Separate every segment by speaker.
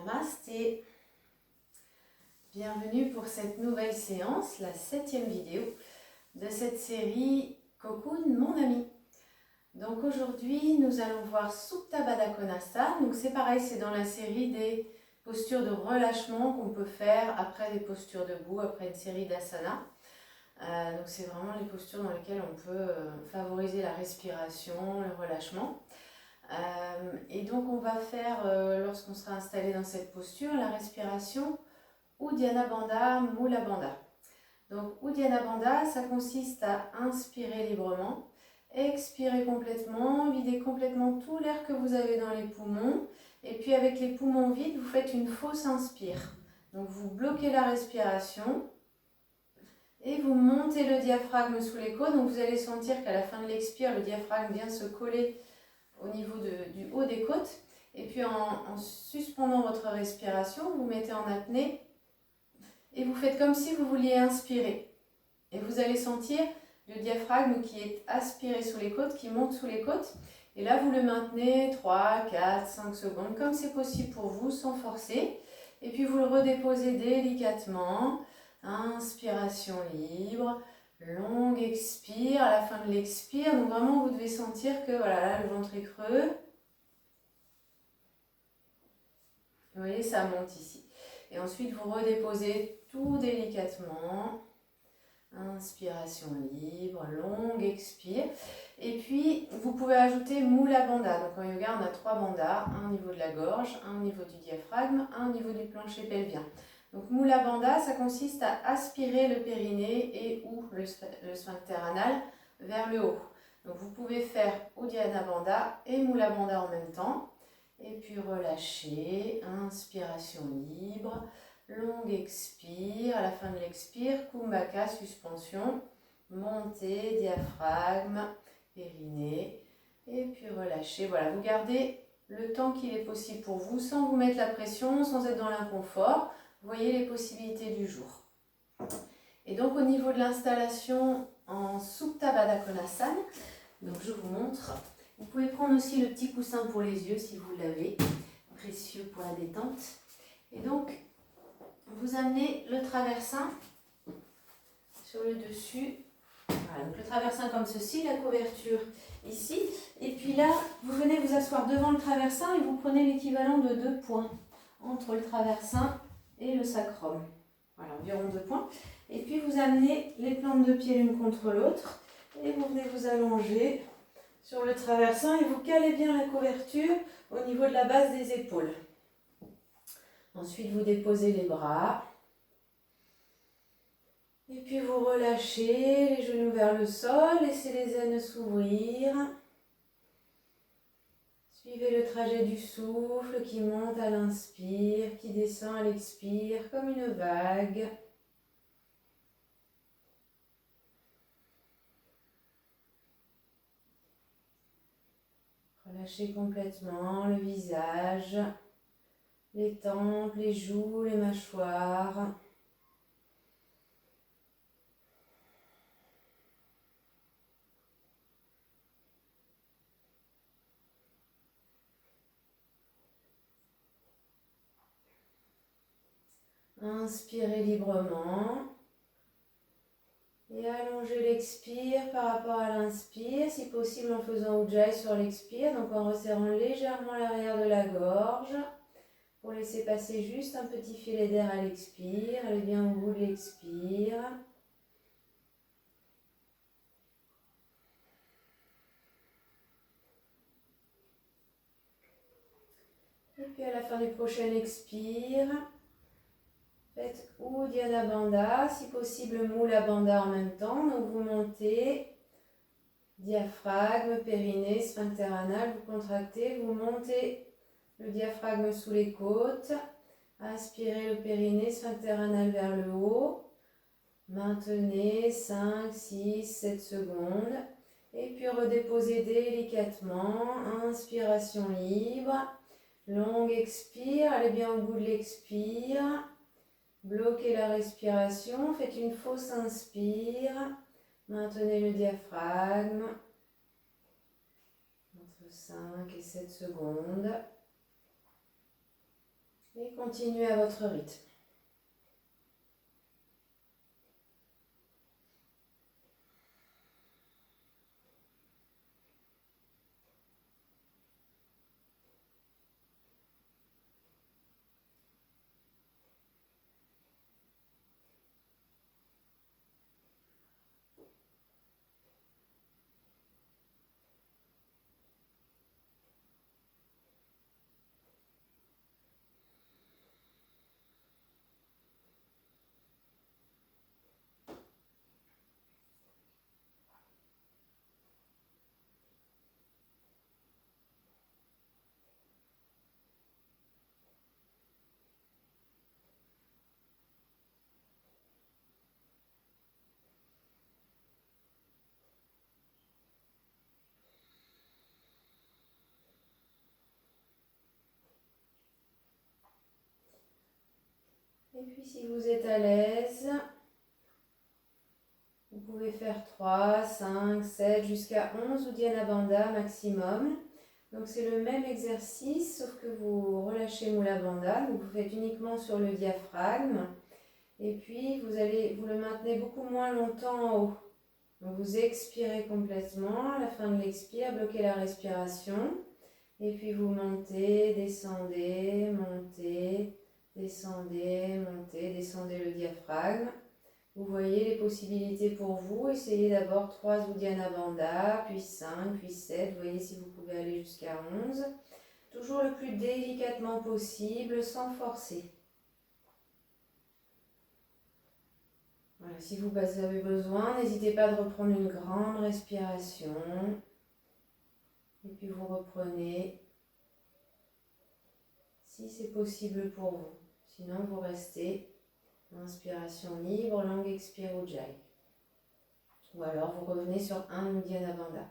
Speaker 1: Namasté. Bienvenue pour cette nouvelle séance, la 7e vidéo de cette série Cocoon, mon ami. Donc aujourd'hui, nous allons voir Supta Baddha Konasana. Donc c'est pareil, c'est dans la série des postures de relâchement qu'on peut faire après des postures debout, après une série d'asanas. Donc c'est vraiment les postures dans lesquelles on peut favoriser la respiration, le relâchement. Et donc on va faire, lorsqu'on sera installé dans cette posture, la respiration Uddiyana Bandha, Mula Bandha. Donc Uddiyana Bandha, ça consiste à inspirer librement, expirer complètement, vider complètement tout l'air que vous avez dans les poumons. Et puis avec les poumons vides, vous faites une fausse inspire. Donc vous bloquez la respiration et vous montez le diaphragme sous les côtes. Donc vous allez sentir qu'à la fin de l'expire, le diaphragme vient se coller au niveau du haut des côtes. Et puis en suspendant votre respiration, vous mettez en apnée et vous faites comme si vous vouliez inspirer. Et vous allez sentir le diaphragme qui est aspiré sous les côtes, qui monte sous les côtes. Et là, vous le maintenez 3, 4, 5 secondes, comme c'est possible pour vous, sans forcer. Et puis vous le redéposez délicatement. Inspiration libre. Longue expire, à la fin de l'expire, donc vraiment vous devez sentir que voilà, là, le ventre est creux. Vous voyez, ça monte ici. Et ensuite vous redéposez tout délicatement. Inspiration libre, longue expire. Et puis vous pouvez ajouter Mula Bandha. Donc en yoga on a 3 bandhas, un au niveau de la gorge, un au niveau du diaphragme, un au niveau du plancher pelvien. Donc Mula Bandha, ça consiste à aspirer le périnée et ou le sphincter anal vers le haut. Donc vous pouvez faire Uddiyana Bandha et Mula Bandha en même temps. Et puis relâcher, inspiration libre, longue expire, à la fin de l'expire, Kumbhaka, suspension, montée, diaphragme, périnée, et puis relâcher. Voilà, vous gardez le temps qu'il est possible pour vous, sans vous mettre la pression, sans être dans l'inconfort. Vous voyez les possibilités du jour. Et donc au niveau de l'installation en Supta Baddha Konasana, donc je vous montre. Vous pouvez prendre aussi le petit coussin pour les yeux si vous l'avez, précieux pour la détente. Et donc vous amenez le traversin sur le dessus. Voilà, donc le traversin comme ceci, la couverture ici. Et puis là, vous venez vous asseoir devant le traversin et vous prenez l'équivalent de 2 points entre le traversin et le sacrum. Voilà, environ 2 points. Et puis vous amenez les plantes de pied l'une contre l'autre et vous venez vous allonger sur le traversin et vous calez bien la couverture au niveau de la base des épaules. Ensuite, vous déposez les bras. Et puis vous relâchez les genoux vers le sol, laissez les aines s'ouvrir. Suivez le trajet du souffle qui monte à l'inspire, qui descend à l'expire comme une vague. Relâchez complètement le visage, les tempes, les joues, les mâchoires. Inspirez librement et allongez l'expire par rapport à l'inspire, si possible en faisant Ujjayi sur l'expire, donc en resserrant légèrement l'arrière de la gorge pour laisser passer juste un petit filet d'air à l'expire, allez bien au bout de l'expire. Et puis à la fin du prochain expire, faites Uddiyana Bandha, si possible Mula Bandha en même temps. Donc vous montez, diaphragme, périnée, sphincter anal, vous contractez, vous montez le diaphragme sous les côtes, aspirez le périnée, sphincter anal vers le haut. Maintenez 5, 6, 7 secondes. Et puis redéposez délicatement, inspiration libre. Longue expire, allez bien au bout de l'expire. Bloquez la respiration, faites une fausse inspire. Maintenez le diaphragme. Entre 5 et 7 secondes. Et continuez à votre rythme. Et puis si vous êtes à l'aise, vous pouvez faire 3, 5, 7, jusqu'à 11 Uddiyana Bandha maximum. Donc c'est le même exercice, sauf que vous relâchez Mula Bandha, donc vous faites uniquement sur le diaphragme. Et puis vous le maintenez beaucoup moins longtemps en haut. Donc vous expirez complètement, à la fin de l'expire, bloquez la respiration. Et puis vous montez, descendez, montez, descendez, montez, descendez le diaphragme. Vous voyez les possibilités pour vous. Essayez d'abord 3 Uddiyana Bandha, puis 5, puis 7. Voyez si vous pouvez aller jusqu'à 11. Toujours le plus délicatement possible, sans forcer. Voilà, si vous avez besoin, n'hésitez pas de reprendre une grande respiration. Et puis vous reprenez si c'est possible pour vous. Sinon, vous restez inspiration libre, langue expire Ujjayi. Ou alors vous revenez sur un Uddiyana Bandha.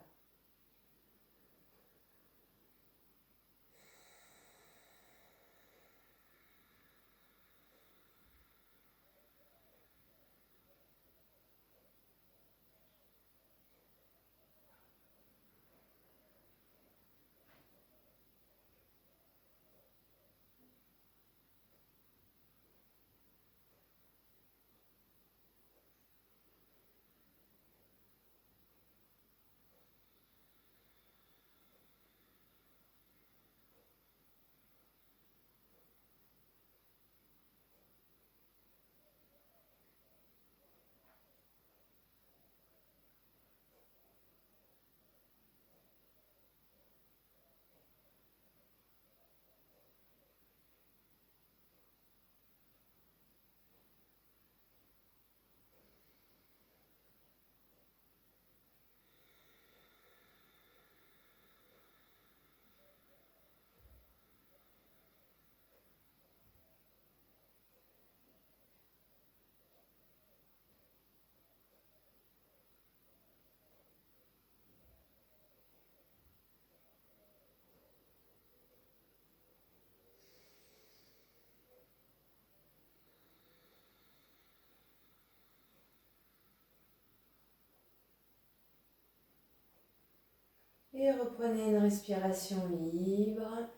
Speaker 1: Et reprenez une respiration libre.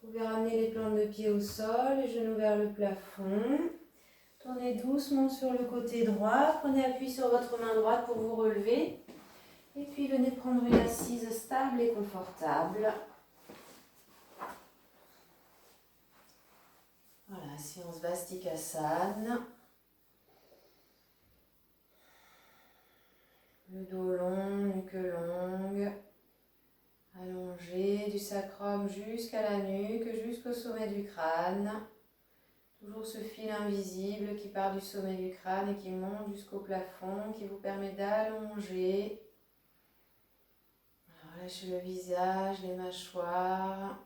Speaker 1: Vous pouvez ramener les plantes de pied au sol, les genoux vers le plafond. Tournez doucement sur le côté droit. Prenez appui sur votre main droite pour vous relever. Et puis venez prendre une assise stable et confortable. Voilà, séance Vastikasana. Le dos long, nuque longue. Allongé du sacrum jusqu'à la nuque, jusqu'au sommet du crâne. Toujours ce fil invisible qui part du sommet du crâne et qui monte jusqu'au plafond, qui vous permet d'allonger. Relâchez le visage, les mâchoires.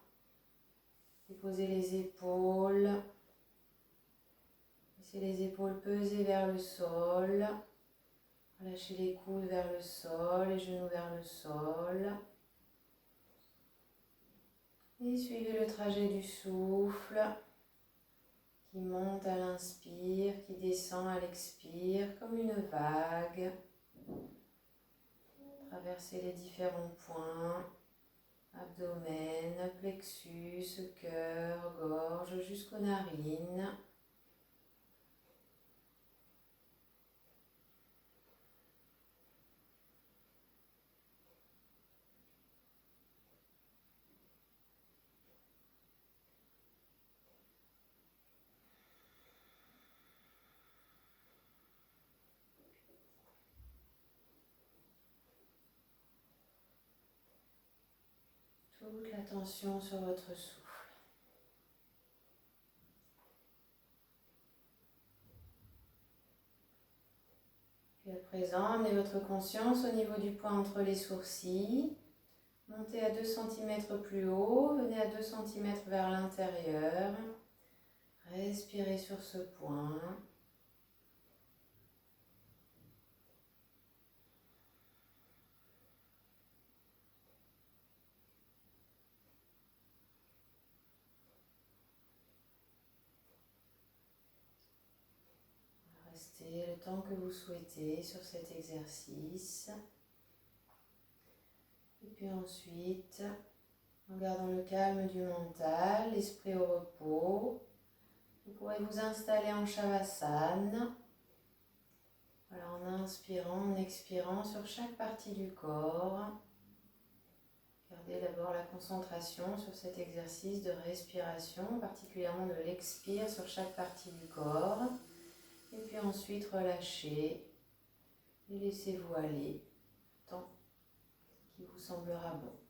Speaker 1: Déposez les épaules. Laissez les épaules peser vers le sol. Relâchez les coudes vers le sol, les genoux vers le sol. Et suivez le trajet du souffle qui monte à l'inspire, qui descend à l'expire comme une vague. Traverser les différents points, abdomen, plexus, cœur, gorge, jusqu'aux narines. Toute l'attention sur votre souffle. Puis à présent, amenez votre conscience au niveau du point entre les sourcils. Montez à 2 cm plus haut, venez à 2 cm vers l'intérieur. Respirez sur ce point. Restez le temps que vous souhaitez sur cet exercice. Et puis ensuite, en gardant le calme du mental, l'esprit au repos, vous pourrez vous installer en Shavasana. Voilà, en inspirant, en expirant sur chaque partie du corps. Gardez d'abord la concentration sur cet exercice de respiration, particulièrement de l'expire sur chaque partie du corps. Et puis ensuite relâchez et laissez-vous aller tant qu'il vous semblera bon.